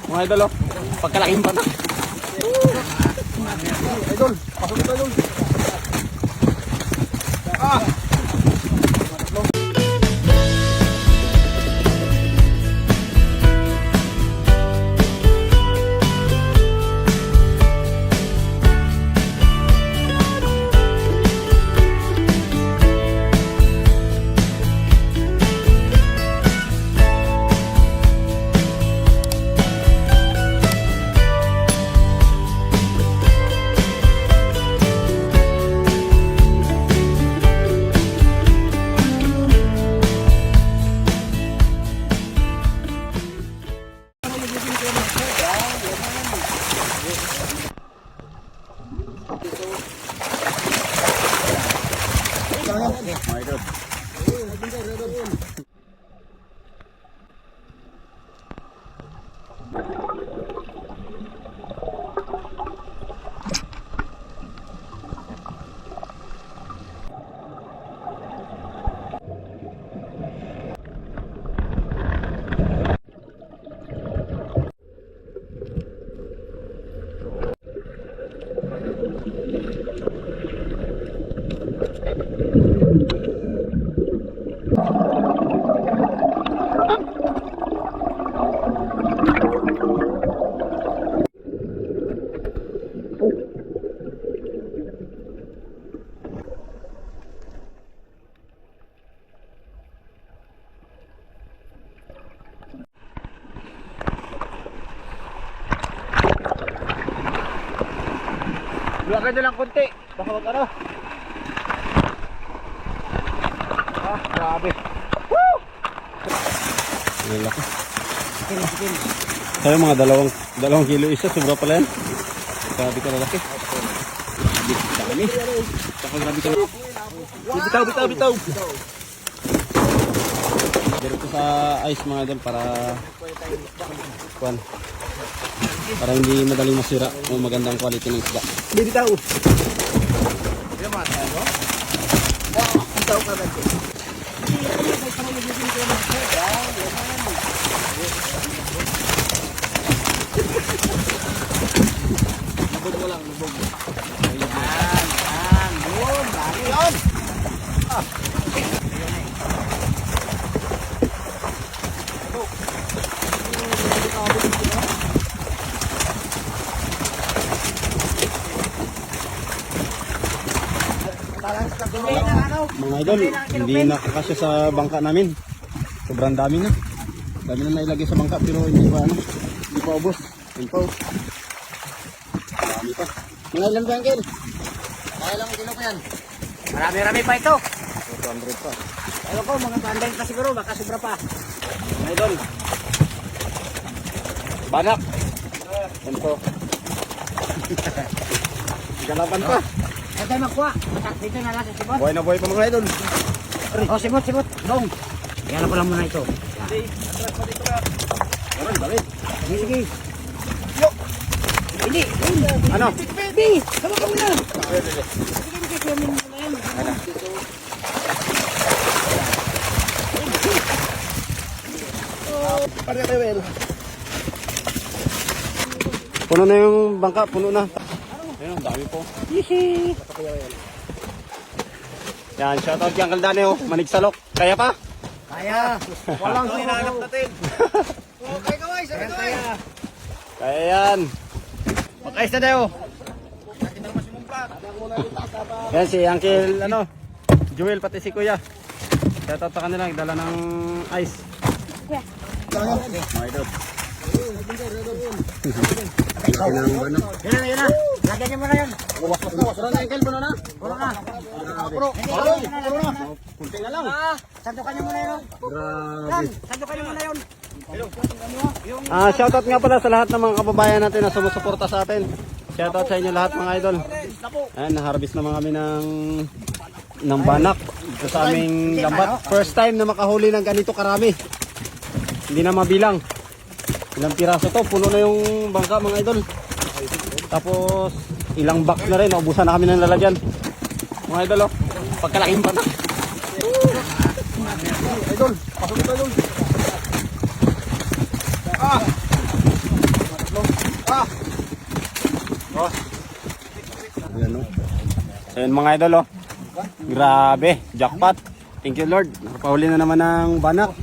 Mga idol, oh. Pagkalaking pa na. Idol, pasok ito, idol. Ah! Luwagan nyo lang konti. Baka wag ano. Ah, grabe. Woo! Ang laki. Sikin. Sayo mga dalawang kilo isa. Sobra pala yan. Grabe ka lalaki. Dami. Saka grabe ka. Bitaw. Dito sa ice mga idol para hindi madaling masira o magandang quality ng isda. Bitaw. Yaman, ano? Bitaw ka dito. Lubog mo lang, lubog. Yan. Boom, dami yun. Ah. Mga idol, hindi nakakasya sa bangka namin. Sobrang dami na. Dami na nailagay sa bangka pero hindi pa ubos. Dami pa. Mga ilan ba Angel? Mga ilang kilo pa yan? Marami-rami pa ito. 200 pa. Ayaw ko, mga 200 pa siguro, baka sobra pa. Mga idol. Banak. Ito. Galapan pa. Ay tayo makuha. Dito na lang sa sibot. Buhay na buhay pa mga idol. Oh, sibot. Dong. Yan ko lang muna ito. Balik. Sige. Yo. Hindi. Ano? Hindi. Sama ka muna. Puno na yung bangka, puno na. Ayun, ang dami po. Yan, shoutout kay Uncle Danny, Manigsalok. Kaya pa? Kaya. Walang hinahanap natin. Okay, kaway. Kaya yan. Mag-ayos na tayo. Yan si Uncle, Joel, pati si Kuya. Shoutout sa kanila, dala ng ice. Mga idol. Yan na. Lagyan niyo muna yan. Wala na, Uncle, puno na. Puno na. Kunti na lang. Sandukan niyo muna yun. Grabe. Sandukan niyo muna yun. Shoutout nga pala sa lahat ng mga kababayan natin na sumusuporta sa atin. Shoutout sa inyo lahat mga idol. Ayan, na-harvest naman kami ng banak dito sa aming lambat. First time na makahuli ng ganito karami. Hindi na mabilang. Ilang piraso to, puno na yung bangka mga idol. Tapos ilang box na rin, naubusan na kami ng lalagyan. Mga idol, pagkalaking pa na. Idol, pasok ito idol. Ah! Ayan o. So yun mga idol o. Grabe, jackpot. Thank you Lord. Nakapahuli na naman ng banak.